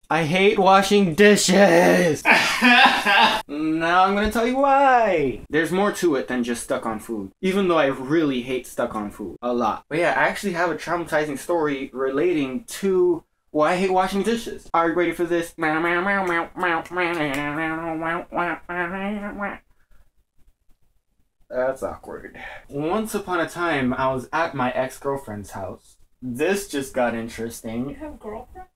I hate washing dishes! Now I'm gonna tell you why! There's more to it than just stuck on food. Even though I really hate stuck on food. A lot. But yeah, I actually have a traumatizing story relating to why I hate washing dishes. Are you ready for this? That's awkward. Once upon a time, I was at my ex-girlfriend's house. This just got interesting. You have a girlfriend?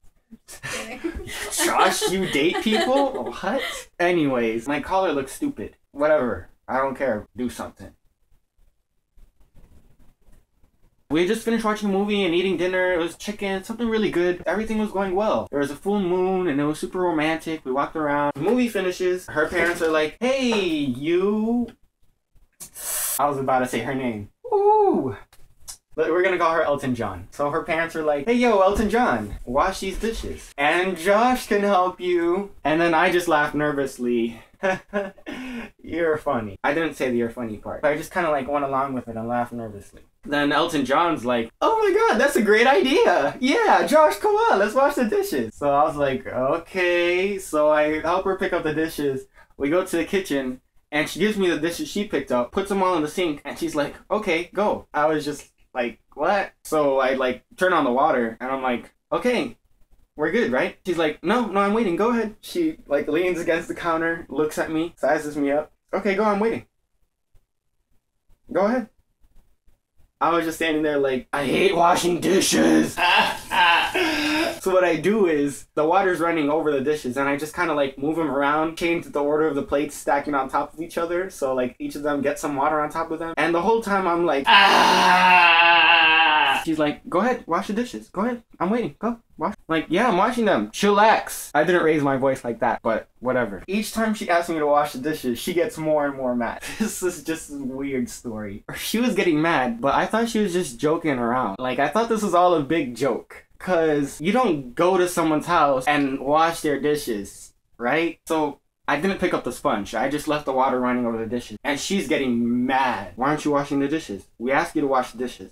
Josh, you date people? What? Anyways, my collar looks stupid. Whatever. I don't care. Do something. We just finished watching a movie and eating dinner. It was chicken, something really good. Everything was going well. There was a full moon and it was super romantic. We walked around. The movie finishes. Her parents are like, hey, you... I was about to say her name. Ooh. But we're gonna call her Elton John. So her parents are like, hey yo, Elton John, wash these dishes. And Josh can help you. And then I just laughed nervously. You're funny. I didn't say the you're funny part. I just kind of like went along with it and laughed nervously. Then Elton John's like, oh my god, that's a great idea. Yeah, Josh, come on, let's wash the dishes. So I was like, okay. So I help her pick up the dishes. We go to the kitchen and she gives me the dishes she picked up, puts them all in the sink, and she's like, okay, go. I was just like, what? So I like turn on the water and I'm like, okay, we're good, right? She's like, no, I'm waiting, go ahead. She like leans against the counter, looks at me, sizes me up. Okay, go, I'm waiting. Go ahead. I was just standing there like, I hate washing dishes. So what I do is, the water's running over the dishes and I just kind of like move them around, change the order of the plates stacking on top of each other. So like each of them gets some water on top of them. And the whole time I'm like, She's like, go ahead, wash the dishes. Go ahead, I'm waiting, go, wash. Like, yeah, I'm washing them. Chillax. I didn't raise my voice like that, but whatever. Each time she asks me to wash the dishes, she gets more and more mad. This is just a weird story. She was getting mad, but I thought she was just joking around. Like, I thought this was all a big joke. Cause you don't go to someone's house and wash their dishes, right? So I didn't pick up the sponge. I just left the water running over the dishes. And she's getting mad. Why aren't you washing the dishes? We asked you to wash the dishes.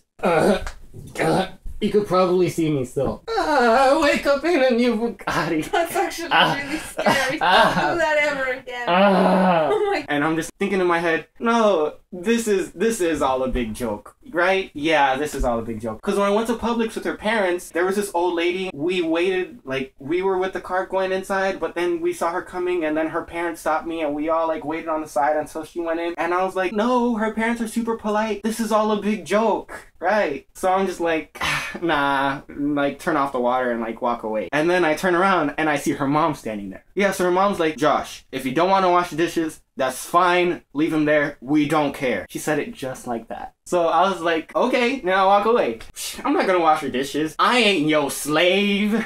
You could probably see me still. Wake up in a new Bugatti. That's actually really scary. Don't do that ever again. Oh my. And I'm just thinking in my head, no, this is all a big joke, right? Yeah, this is all a big joke. Because when I went to Publix with her parents, there was this old lady. We waited, like, we were with the cart going inside, but then we saw her coming, and then her parents stopped me, and we all, like, waited on the side until she went in. And I was like, no, her parents are super polite. This is all a big joke, right? So I'm just like, nah, like, turn off the water and, like, walk away. And then I turn around, and I see her mom standing there. Yeah, so her mom's like, Josh, if you don't want to wash the dishes, that's fine. Leave them there. We don't care. She said it just like that. So I was like, okay, now I walk away. I'm not gonna wash your dishes. I ain't your slave.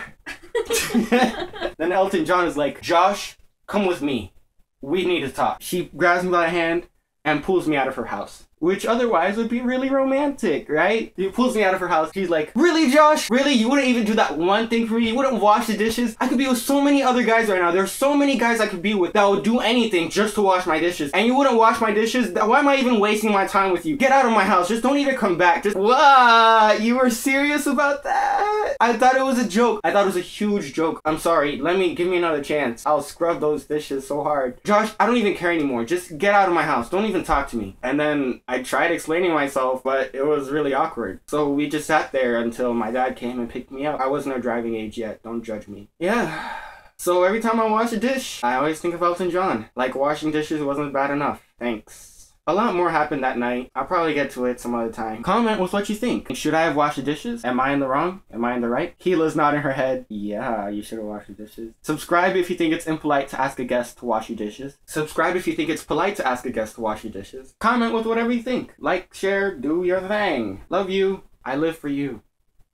Then Elton John is like, Josh, come with me. We need to talk. She grabs me by the hand and pulls me out of her house. Which otherwise would be really romantic, right? She pulls me out of her house. She's like, really, Josh? Really? You wouldn't even do that one thing for me? You wouldn't wash the dishes? I could be with so many other guys right now. There's so many guys I could be with that would do anything just to wash my dishes. And you wouldn't wash my dishes? Why am I even wasting my time with you? Get out of my house. Just don't even come back. Just, what? You were serious about that? I thought it was a joke. I thought it was a huge joke. I'm sorry. Give me another chance. I'll scrub those dishes so hard. Josh, I don't even care anymore. Just get out of my house. Don't even talk to me. And then I tried explaining myself, but it was really awkward. So we just sat there until my dad came and picked me up. I wasn't of driving age yet. Don't judge me. Yeah. So every time I wash a dish, I always think of Elton John. Like washing dishes wasn't bad enough. Thanks. A lot more happened that night. I'll probably get to it some other time. Comment with what you think. Should I have washed the dishes? Am I in the wrong? Am I in the right? Gila's nodding her head. Yeah, you should have washed the dishes. Subscribe if you think it's impolite to ask a guest to wash your dishes. Subscribe if you think it's polite to ask a guest to wash your dishes. Comment with whatever you think. Like, share, do your thing. Love you. I live for you.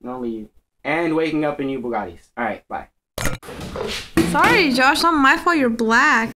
And only you. And waking up in new Bugattis. Alright, bye. Sorry, Josh. Not my fault you're black.